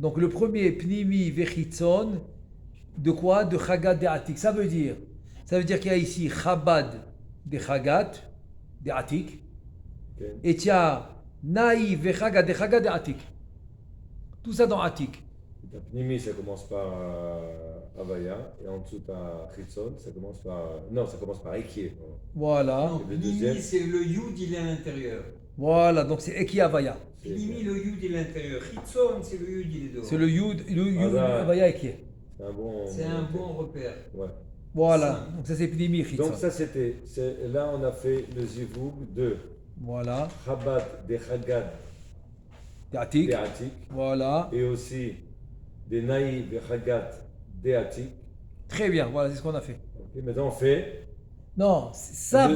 Donc le premier, Pnimi Vechitzon, de quoi? De Chagat de Atik. Ça veut dire qu'il y a ici Chabad de Chagat, de Atik, Okay. et il y a Naï Vechagat de Atik. Tout ça dans Atik. Ta Pnimi, ça commence par Avaya, et en dessous, tu as Chitzon, ça commence par. Non, ça commence par Ekie. Voilà. Non, Et le Pnimi, deuxième c'est le Yud, il est à l'intérieur. Voilà, donc c'est Eki Avaya. Pnimi, le Yud, il est à l'intérieur. Chitzon, c'est le Yud, il est dehors. C'est le Yud, là. Avaya Eki. C'est un bon. C'est un bon repère. Ouais. Voilà, donc ça c'est Pnimi Chitzon. Donc, ça, c'était. Là, on a fait le Zivug de Voilà, Chabad de Chagad de Atik. de Atik, Voilà, et aussi des Naï de Chagad de Atik. très bien, voilà, c'est ce qu'on a fait. Ok, maintenant, on fait. Non, ça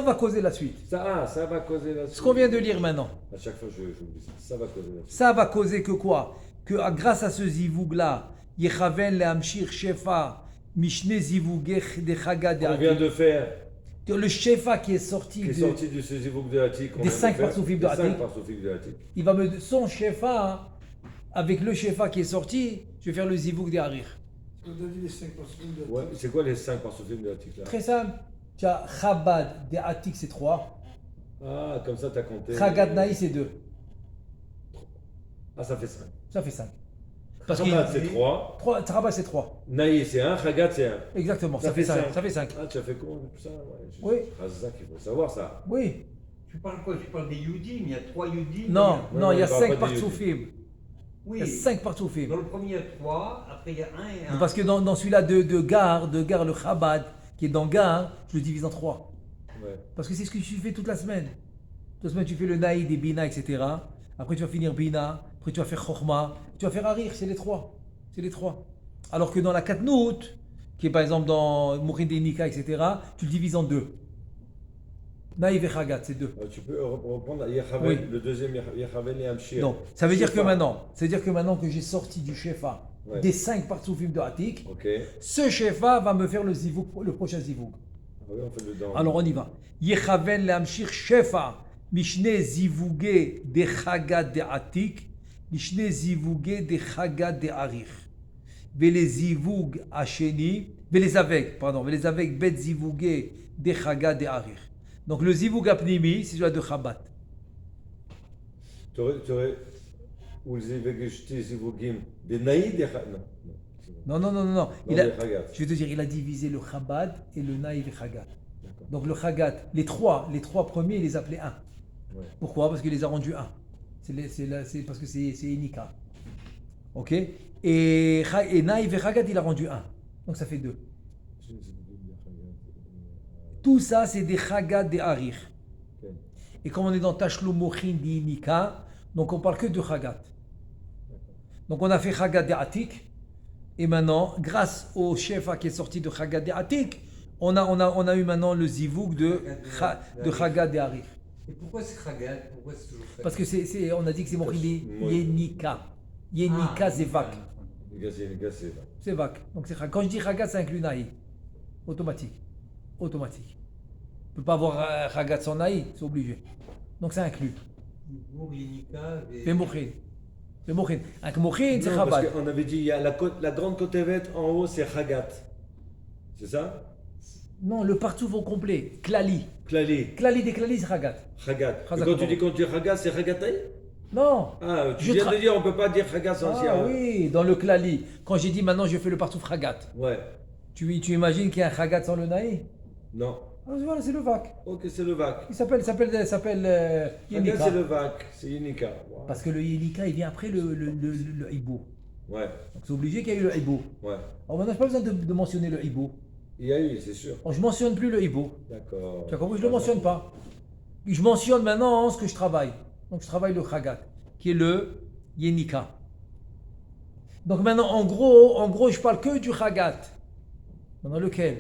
va causer la suite. Ça va causer la Ce qu'on vient de lire maintenant. À chaque fois, j'oublie ça. Ça va causer la suite. Ça va causer que quoi? Que grâce à ce zivoug-là, Yechaven le'amshir shefa mishne zivugech de Chagat de On vient Atik. de faire. Le shefa qui est sorti, Qui est sorti du Zivug de Atik. des 5 parsoufim de Atik. de Atik. il va me son shefa, hein, avec le shefa qui est sorti, je vais faire le zivoug de Harir. On a dit les 5 parsoufim de Ouais, c'est quoi les 5 parsoufim de Atik là? Très simple. Tu as Chabad de Atik, c'est 3. Ah, comme ça, tu as compté. Chagat Naï, c'est 2. Ah, ça fait 5. Ça fait 5. Chabad, c'est 3. Chabad, c'est 3. Naï, c'est 1. Chagat, c'est 1. Exactement, Ça ça fait fait 5. cinq. Ça fait 5. Ah, tu as fait comment ça? Oui. Ah, c'est ça qu'il faut savoir, ça. Oui. Tu parles quoi? Tu parles des Yudim, il y a 3 Yudim. Non, Ouais, non, il y a on parle 5 pas des parsoufim. Oui. Il y a 5 parsoufim. Dans le premier, il y a 3, après il y a 1 et 1. Parce que dans celui-là de Gar, le Chabad, qui est dans Gar, je le divise en 3. Ouais. Parce que c'est ce que tu fais toute la semaine. Toute la semaine, tu fais le Naïd et Bina, etc. Après, tu vas finir Bina. Après, tu vas faire Chokhma. Tu vas faire Harir. C'est les 3. C'est les 3. Alors que dans la Katnout, qui est par exemple dans Mourid et Nika, etc., tu le divises en 2. Naïv et Chagat, c'est 2. Tu peux reprendre Yechavel, Oui. le deuxième Yechavel et Amshir. Donc, ça veut dire que Shefa. maintenant que j'ai sorti du Shefa Ouais. des 5 parsoufim de Atik, Ok. ce Shefa va me faire le prochain Zivouk. Ah oui, on fait le dans. Alors on y va. Yechaven le'amshir shefa mishne zivuge de chagat de atik mishne zivuge de chagat de arich vele zivug asheni vele avek bet zivuge de chagat de arich. Donc le zivug apnimi c'est celui de Chabad. Tu aurais. Ou les Vegeshti Zivugim. Des Naïd et Chagat. Non. Non. Des Chagat. Je vais te dire, il a divisé le Chabad et le Naïv et Chagat. D'accord. Donc le Chagat, les trois premiers, il les appelait 1. Ouais. Pourquoi? Parce qu'il les a rendus 1. C'est parce que c'est Inika. Ok? Et Naïv et Chagat, il a rendu 1. Donc ça fait 2. Tout ça, c'est des Chagat, des Harir. Ok. Et comme on est dans Tashlum Mochin d'Inika, donc on parle que de Chagat. Donc on a fait Chagat de Atik. Et maintenant, grâce au Shefa qui est sorti de Chagat de Atik, on a eu maintenant le Zivouk de Chagat de Harir. Et pourquoi c'est Chagat? Pourquoi c'est toujours Chagat? Parce que on a dit que c'est Mochin Yenika. Yenika, c'est vac. Les gars, c'est là. C'est vac. Donc c'est quand je dis Chagat, ça inclut Naï. Automatique. On ne peut pas avoir Chagat sans Naï, c'est obligé. Donc ça inclut. Pour Yenika Et Mochin. Le Mochin. Avec Mochin, c'est Non, parce Chabad. qu'on avait dit, il y a la grande côte en haut, c'est Chagat. C'est ça? Non, le partout au complet. Klali. Klali. Klali des Klali, c'est Chagat. Chagat. Et Chazak quand tu Baruch. dis Chagat, c'est Chagataï? Non. Ah, tu Je viens de dire, on ne peut pas dire Chagat sans Ah oui, dans le Klali. Quand j'ai dit maintenant je fais le partout Chagat, Ouais. tu imagines qu'il y a un Chagat sans le Naï? Non. Alors voilà, c'est le vac. Ok, c'est le vac. Il s'appelle Chagat, Yenika. c'est le vac. C'est Yenika. Wow. Parce que le Yenika, il vient après le Hibou. Ouais. Donc c'est obligé qu'il y ait eu le Hibou. Ouais. Alors maintenant, je n'ai pas besoin de mentionner le Hibou. Il y a eu, c'est sûr. Alors, je ne mentionne plus le Hibou. D'accord. Tu as compris? Je ne le mentionne pas. Je mentionne maintenant ce que je travaille. Donc je travaille le Chagat, qui est le Yenika. Donc maintenant, en gros, je parle que du Chagat. Maintenant, lequel?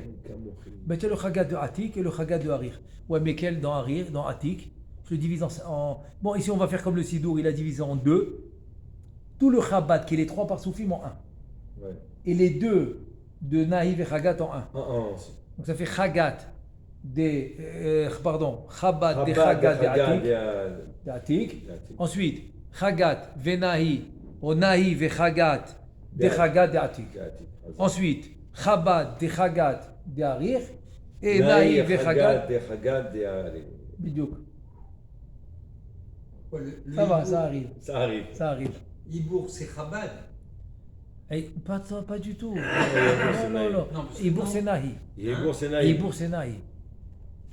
Mais tu as le Chagat de Atik et le Chagat de Harir. Ouais, mais quel dans Harir, dans Atik? Je le divise en... Bon, ici, on va faire comme le Sidour, il a divisé en 2. Tout le Chabat, qui est les 3 parsoufim en 1. Ouais. Et les 2 de Naïv et Chagat en 1. aussi. Donc ça fait Chagat Chabad de Chagat de Atik. de Ensuite, Chagat Venahi Onahi vechagat dechagat de atik. Gatik. Ensuite, Chabad dechagat de arir. Et Nahi vechagat. de Chagat, de Ari. Bidouk. Le Ça va, Hibour- ça arrive. Ça arrive. Ça arrive. Hibour, c'est Chabad. Eh, pas du tout. c'est Non, Nahi. non, non. Non, parce que Ibour, non. c'est Nahi. Yebour, c'est naïf. Ibour, c'est Nahi.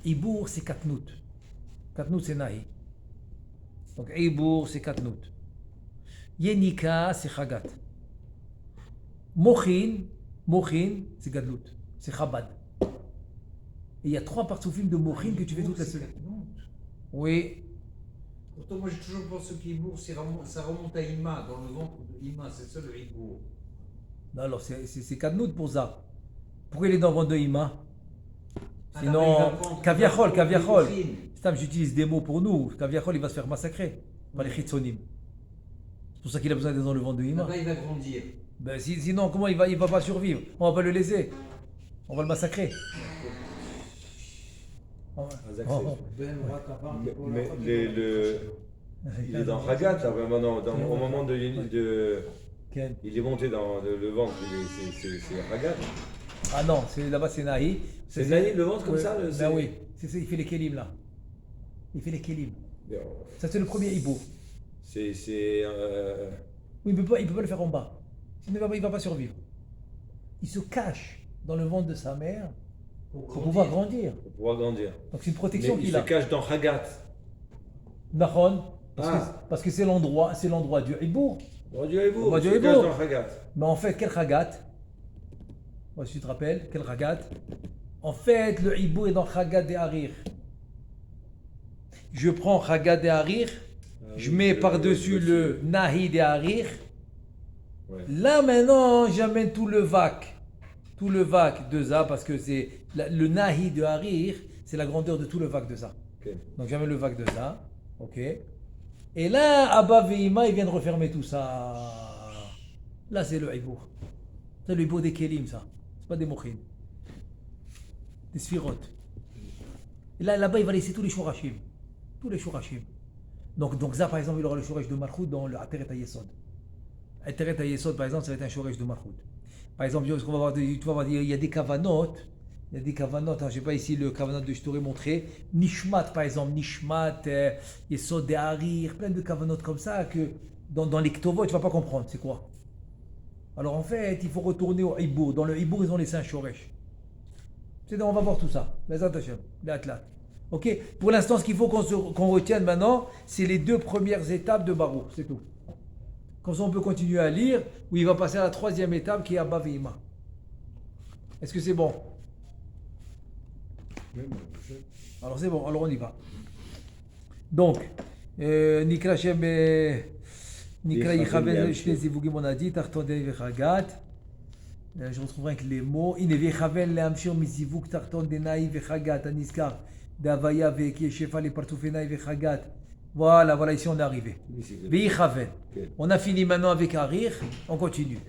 Ibour, c'est Katnout. Katnout, c'est Nahi. Donc, Ibour, c'est Katnout. Yenika, c'est Chagat. Mochin, c'est Gadlout. C'est Chabad. Et il y a 3 partsoufim de Mochin que tu fais toute la C'est semaine. Katnout. Oui. Pourtant, moi j'ai toujours pensé qu'Hibour, ça remonte à Ima, dans le ventre de Ima, c'est ça le Hibour. Non, alors, c'est Katnout pour ça. Pourquoi il est dans le ventre de Ima? Ah, Sinon, Kaviachol. Mochin. Stam, j'utilise des mots pour nous. Kaviachol, il va se faire massacrer par les chitsonim. C'est pour ça qu'il a besoin d'être dans le ventre de Ima. Là-bas, il va grandir. Ben, sinon, comment il va pas survivre? On va pas le laisser. On va le massacrer. On va- Azak, Oh, c'est- oh. Ben, on va t'apprendre pour Mais la fois il est dans Chagat, là, vraiment, au moment de. Ken. Il est monté dans le ventre, c'est Chagat. Ah non, là-bas c'est Nahi. C'est Nahi, le ventre comme Ouais. ça Ben c'est- oui, il fait les kelim là. Il fait les kelim. Bien, Ça c'est le premier hibou. C'est. Oui, il peut pas le faire en bas. Sinon il va pas survivre. Il se cache dans le ventre de sa mère pour pouvoir grandir. Pour pouvoir grandir. Donc c'est une Mais protection il qu'il se a. cache dans Chagat. Nahon, Ah. parce que c'est l'endroit du hibou. On dit Hibour, On va il se dire cache Hibour. dans Chagat. Mais en fait, quel Chagat? Moi, si tu te rappelles, quel Chagat? En fait, le hibou est dans Chagat de Harir. Je prends Chagat de Harir, je mets par-dessus le Nahi de Harir. Ouais. Là, maintenant, j'amène tout le vac. Tout le vac de ça, parce que c'est le Nahi de Harir, c'est la grandeur de tout le vac de ça. Ok. Donc j'amène le vac de ça. Ok. Et là, Abba Veima, ils viennent refermer tout ça. Là, c'est le Hibour. C'est le Hibour des Kélim, ça. C'est pas des Mochin. Des Sphirotes. Et là-bas, il va laisser tous les Shurashim. Tous les Shurashim. Donc ça, par exemple, il aura le Shurash de Malchut dans le Ateret HaYesod. Ateret HaYesod, par exemple, ça va être un Shurash de Malchut. Par exemple, ce qu'on va voir, tu vas voir, il y a des Kavanot. Il y a des kavanot, je ne sais pas ici le kavanot que je t'aurais montré. Nishmat par exemple, Nishmat, Yesod de Harir, plein de kavanot comme ça que dans les Ktuvot, tu ne vas pas comprendre c'est quoi. Alors en fait, il faut retourner au Hibour. Dans le Hibour, ils ont les 5 Shoresh. On va voir tout ça. Les Hashem, les athlètes. Ok. Pour l'instant, ce qu'il faut qu'on retienne maintenant, c'est les 2 premières étapes de Baruch. C'est tout. Comme ça, on peut continuer à lire, où il va passer à la 3e étape qui est Abba Veima. Est-ce que c'est bon? Alors c'est bon, alors on y va. Donc, Nikra Shem, Nikra Yichaven, Shne Zivugim, on a dit, Tarton de Vechagat. Je retrouverai avec les mots. Ine Vechaven, Leamshir, Mizivuk, Tarton de Naï, Vechagat, Aniskar, Davaya, Veki, Shefa, les Partoufenaï, Vechagat. Voilà, ici on est arrivé. Vechaven. On a fini maintenant avec Harir, on continue.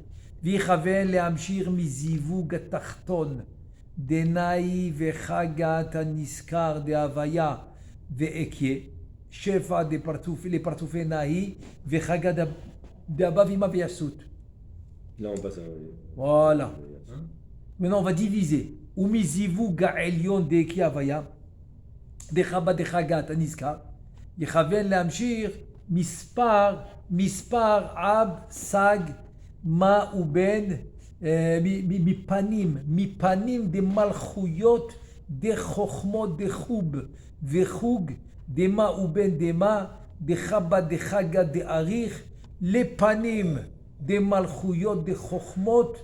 Vechaven, Leamshir, Mizivuk, Tarton. Denaï vechagat aniskar de Havaya ve'ekye, shefa de partouf, les partoufé naï vechagat de Abavima ve'yasut. Là, on passe à. Voilà. Maintenant, on va diviser. Umizivu ga'elion de Eki Havaya, de Chabad de Chagat aniskar, yechaven leamshir mispar ab sag ma uben. מפנים דמלכויות דחוכמות דחוב וחוג דמה ובן דמה דחבא דחגא דאריך לפנים דמלכויות דחוכמות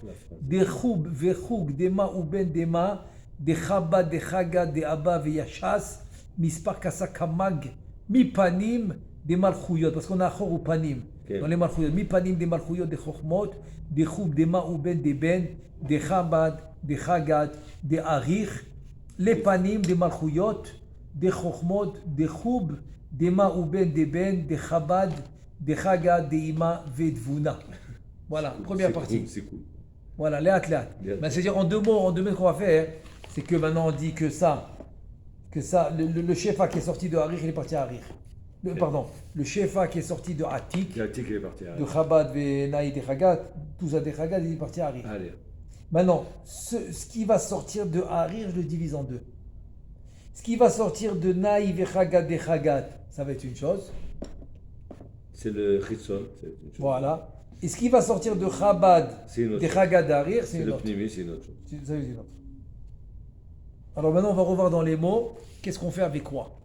דחוב וחוג דמה ובן דמה דחבא דחגא דאבא ויש"ס מספר כסה קמג מפנים דמלכויות, parce qu'on a אחור ופנים dans les malchuyot, מפנים דמלכויות דחוכמות דחוב דמה ובן דבן דחב"ד דחגת דאריך לפנים דמלכויות דחוכמות דחוב דמה ובן דבן דחב"ד דחגת דאימה ודבונה. Voilà, première partie. C'est cool. Voilà, léat. Mais c'est-à-dire en deux mots qu'on va faire, c'est que maintenant on dit que ça, le chef qui est sorti de Harir, il est parti à Harir. Pardon, le Shefa qui est sorti de Atik, Galactique, il est parti. de Chabad, Venaï, de Chagat, tout ça de Chagat, il est parti à Harir. Allez. Maintenant, ce qui va sortir de Harir, je le divise en deux. Ce qui va sortir de Naï, Chagat, de Chagat, ça va être une chose. C'est le Chitson. C'est une chose. Voilà. Et ce qui va sortir de Chabad, C'est une autre de chose. Chagat, d'Harir, c'est C'est une le autre. Pnimi, c'est une autre chose. Ça, c'est une autre. Alors maintenant, on va revoir dans les mots, qu'est-ce qu'on fait avec quoi.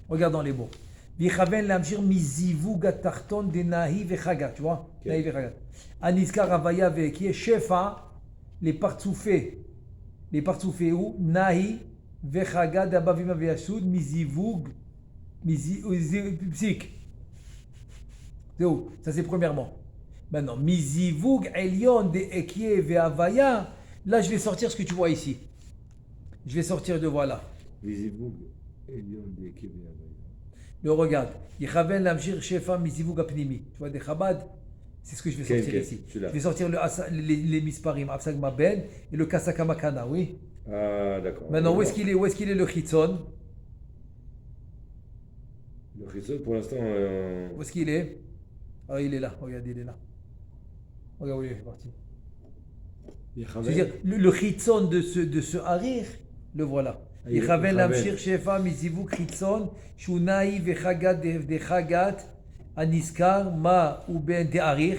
Regarde dans les mots. Vichaven lamshir mizivug atarton de nahi vechagat, tu vois, Ok. nahi vechagat. Aniska ravaya ve, qui est shefa, les partsoufés où nahi vechagat abavima veyasud mizivug, psik. C'est où? Ça c'est premièrement. Maintenant, mizivug elion de ekie veavaya, là je vais sortir ce que tu vois ici. Je vais sortir de voilà. Visibug, Elion, Deke, Ve'avaya. Le regarde. Yechaven lamshir shefa mizivug apnimi. Tu vois, des Chabad, c'est ce que je vais sortir Ok, ici. celui-là. Je vais sortir les misparim, Absag Maben et le Kasakamakana, oui. Ah, d'accord. Maintenant, où est-ce qu'il est le Chitzon? Le Chitson, pour l'instant. Où est-ce qu'il est? Ah, il est là. Regarde, il est là. Regarde, oui, il est parti. C'est-à-dire, le Chitzon de ce Harir, le voilà. Ah, il est- Yechaven Yechaven. lamshir shefa mizivug Chitzon, shunai vechagat de chagat, aniskar ma ou ben de Harir.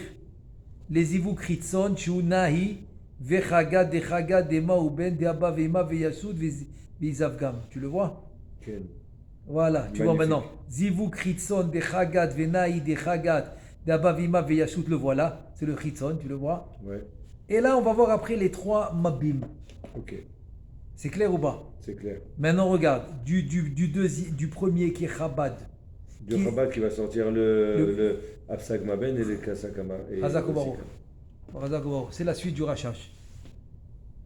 Les zivug Chitzon, shunai vechagat de chagat de ma ou ben de abba vema veyasud vizavgam. Tu le vois? Ken. Voilà, tu vois Magnifique. maintenant. Zivug Chitzon de chagat venai de chagat de abba vema veyasud, le voilà. C'est le Chitzon, tu le vois? Ouais, Et là, on va voir après les trois mabim. ok, C'est clair ou pas? c'est clair. Maintenant, regarde, du premier qui est Chabad. Du Qui- Rabat qui va sortir le Absag Maben et le Kasakama. Hazak Obaru. Hazak Obaru. C'est la suite du Rachash.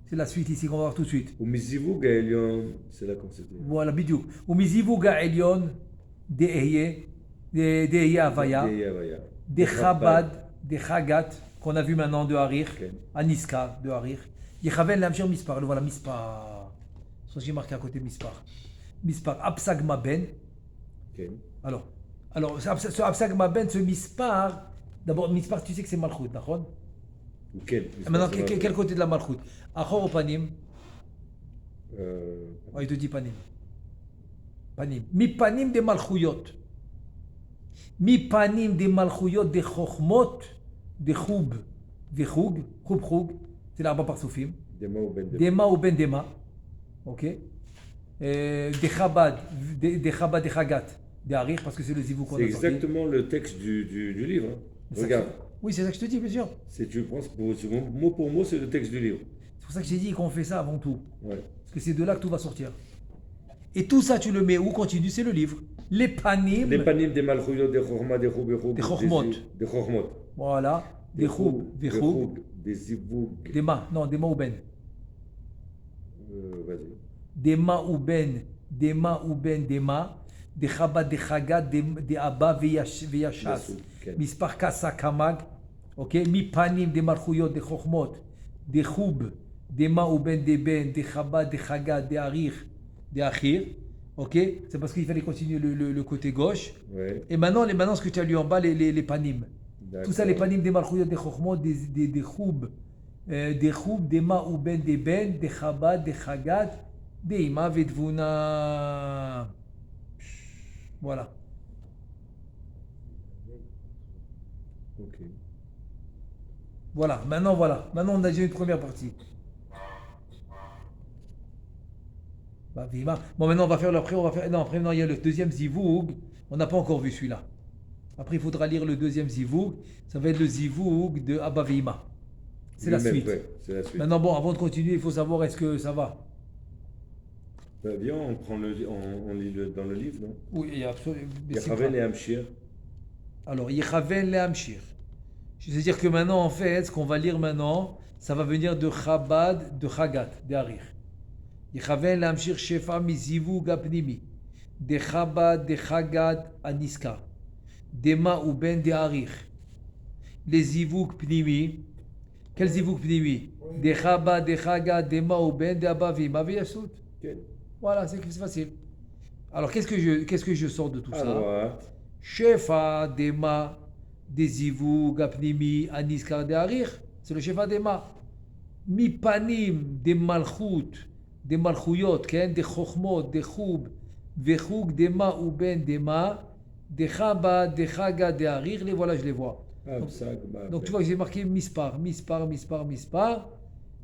C'est la suite ici qu'on va voir tout de suite. Ou Mizivug, Elion, c'est là qu'on s'était. Voilà, bidouk. Ou Mizivuga Elion, de Eye Avaya, Deke, Ve'avaya. de Chabad, de Chagat, qu'on a vu maintenant de Harir, Ok. Aniska de Harir. Yechaven Lamshir Mispar. Le voilà, Mispar. Ça, j'ai marqué à côté Mispar. Mispar. Absag Maben. Ken. Alors ce Absag Maben, ce Mispar, d'abord, Mispar, tu sais que c'est Malchut, d'accord? Ou Ken. Maintenant, quel côté de la Malchut? Achor ou Panim? Euh, Oh, il te dit Panim. Panim. Mi Panim de Malchuyot. Mi Panim de Malchuyot de Chochmot, de Choub, de Choug, Choub, c'est l'arba par Soufim. Dema ou Ben Dema. Dema ou Ben Dema. Ok? De Chabad, de Chabad, de Chagat, de Harir, parce que c'est le zivou qu'on C'est a sorti. exactement le texte du livre. Hein. C'est ça Regarde, que- Oui, c'est ça que je te dis, bien sûr. tu penses, mot pour mot, c'est le texte du livre. C'est pour ça que j'ai dit qu'on fait ça avant tout. Ouais. Parce que c'est de là que tout va sortir. Et tout ça, tu le mets où? Continue, c'est le livre. Les panim. Les panim des malchouyot, des chorma, des choub, Des chokhmot. Des chokhmot. Voilà. Des choub, des choub. Des zivoug. Des ma. Non, des ma ou ben. Vas-y. Des ma ou ben. Des ma ou ben, des ma. Des chabad, des chagat, des abba, veyashas. Yassou, Ken. Mispar kasa kamag. Ok? Mi panim, des marchouyot, des chokhmot. Des choub. Des ma ou ben, des chabad, des chagat, des harir. Des achir. Ok? C'est parce qu'il fallait continuer le côté gauche. Ouais. Et maintenant, ce que tu as lu en bas, les panim. Tout ça, les panim des malchouyot, des chokhmot, des choub, des ma ou ben, des chabad, des chagat, des ima vedvuna. Voilà. Ok. Voilà. Maintenant, on a déjà une première partie. Bah, vima. Bon, maintenant, on va faire l'après. Non, après, non, il y a le deuxième zivoug. On n'a pas encore vu celui-là. Après, il faudra lire le deuxième zivoug. Ça va être le zivoug de Abba Vima. C'est la Lui-même, suite. ouais, c'est la suite. Maintenant, bon, avant de continuer, il faut savoir est-ce que ça va. Bah, viens, on prend on lit dans le livre, non? Oui, il y a absolument. Yachaven et Amshir. Alors, Yechaven le Hamshir. C'est-à-dire que maintenant, en fait, ce qu'on va lire maintenant, ça va venir de Chabad, de Chagat, de Harir. Yechaven le Hamshir Shefa mizivu gapnimi. De Chabad, de Chagat, Aniska. Dema ou ben de Harir. Les zivuk pnimi. Quel zivuk pnimi? De Chabad, de Chagat, Dema ou ben de Abavim. Aviyasut. Ken. Voilà, c'est facile. Alors qu'est-ce que je sors de tout À ça? droite. Shefa Dema Dezivu Gapnimi Aniskar de Harir. C'est le Shefa Dema. Mi panim de malchut, de malchuyot, de chokhmot, de chub, vechug dema ou ben dema, de chaba, de chaga, de harir. Les voilà, je les vois. Donc tu vois que j'ai marqué mispar.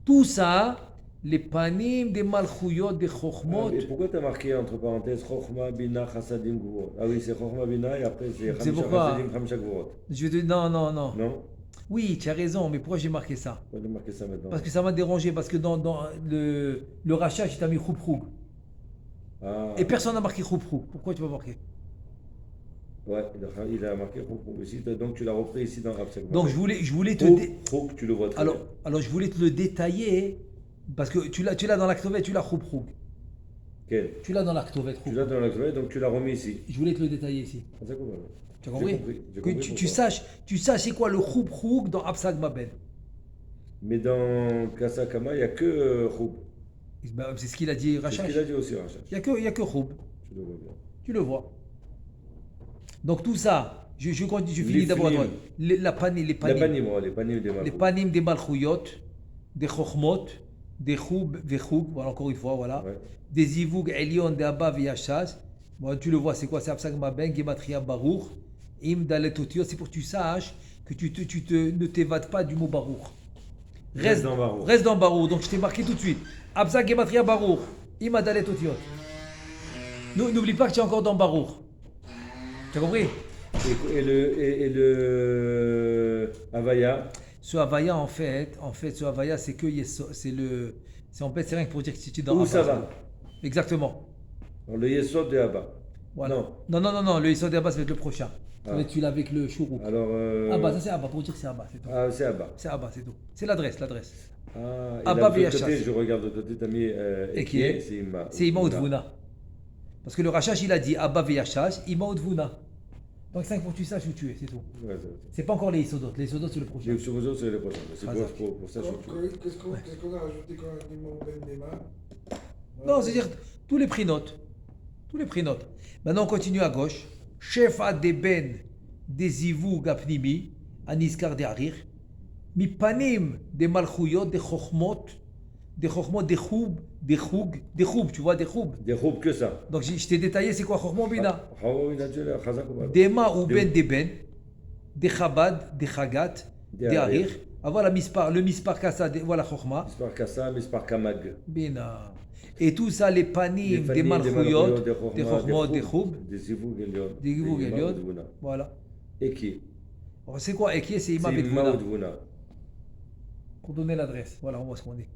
Tout ça, les panim des malchuyot, des chokhmot. Et pourquoi tu as marqué entre parenthèses Chokhma, Bina, Chassadim, Gvurot? Ah oui, c'est Chokhma, Bina et après c'est C'est Chamisha, pourquoi Chassadim, Chamisha, Gvurot. Je vais te non. Non? Oui, tu as raison, mais pourquoi j'ai marqué ça? Pourquoi tu as marqué ça maintenant? Parce que ça m'a dérangé, parce que dans le rachat, tu as mis chouproug. Ah. Et personne n'a marqué chouproug. Pourquoi tu vas marquer? Ouais, il a marqué Chokhma ici, donc tu l'as repris ici dans Rapsakma. Donc je voulais te. Chouk, tu le vois très Alors, bien. alors je voulais te le détailler, parce que tu l'as dans l'actovette, tu l'as chouproug. Quel? Tu l'as dans l'actovette, Tu l'as dans la donc tu l'as remis ici. Je voulais te le détailler ici. Ah, ça comprend. Tu as compris? J'ai Que compris tu pourquoi. saches c'est quoi le chouproug dans Absag Mabel. Mais dans Kasakama, il n'y a que Choub. Ben, c'est ce qu'il a dit C'est ce Rachash. qu'il a dit aussi, Rachach. Il n'y a que choub. Tu le vois bien. Tu le vois. Donc tout ça, je finis Les d'abord à droite. flim. Les Les panim. les panim des Les Malchut. panim des malchuyot, des chokhmot, des choub, vechug, voilà encore une fois, voilà. Ouais. Des zivug elion, des abba viyashaz. Bon, tu le vois, c'est quoi? C'est Absag Maben, Gematria Baruch, Im Dalet Otiot. C'est pour que tu saches que ne t'évades pas du mot Baruch. Reste dans Baruch. Reste dans Baruch. Donc je t'ai marqué tout de suite. Absag Gematria Baruch, Im Dalet Otiot. N'oublie pas que tu es encore dans Baruch. Tu as compris? Et le Havaya, Ce Havaya, en fait, ce Havaya, c'est que c'est en fait, c'est rien que pour dire que si tu es dans où ça Abba. va? Exactement. Alors, le Yesod de Abba. Voilà. Non. Non. Le Yisod Abba, ça va être le prochain. Ça va Ah. être celui-là avec le chourou. Alors. Abba, ça c'est Abba, pour dire que c'est Abba, c'est tout. Ah, c'est Abba. C'est Abba, c'est tout. C'est l'adresse. Ah, et Abba là, de l'autre Viyachas. côté, je regarde de l'autre côté, tu as mis Et qui est? c'est Ima. C'est Ima Udvuna. Parce que le Rachash, il a dit Abba Viyachas, Ima Udvuna. Donc 5 pour que tu saches où tu es, c'est tout. Ouais, C'est pas encore les Isodot. Les Isodot, c'est le prochain. les autres, c'est le prochain. C'est Ah, ça. pour ça, je suis. Qu'est-ce qu'on a rajouté quand on a dit mon ben des mains? Non, c'est-à-dire tous les prix notes. Tous les prix notes. Maintenant, on continue à gauche. Chef Adeben des Zivou Gapnimi, Aniskar de Harir, Mi Panim des Malchuyot, des Chokhmot, des Choub, des Choub, tu vois, des Choub. Des roubes que ça. Donc je t'ai détaillé c'est quoi Chokhmot Bina. Hawaii, naturel, Chazak ou pas? Dema ou Ben des Ben, des Chabad, des Chagat, des Harir. Ah voilà le Mispar Kassa, voilà Chokhma. Mispar Kassa, Mispar Kamag. Bina. Et tout ça, les panim, des malchuyot, des chokhmot, des choub, des zivou gelion. des givou geliot. Voilà. Et qui? Alors, c'est quoi Eki? C'est Ima C'est Bedvuna. Maoudvouna. Pour donner l'adresse. Voilà, on voit ce qu'on dit.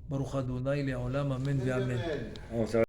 Baruch Adonai, Le'olam, Amen, Ve Amen. On s'arrête.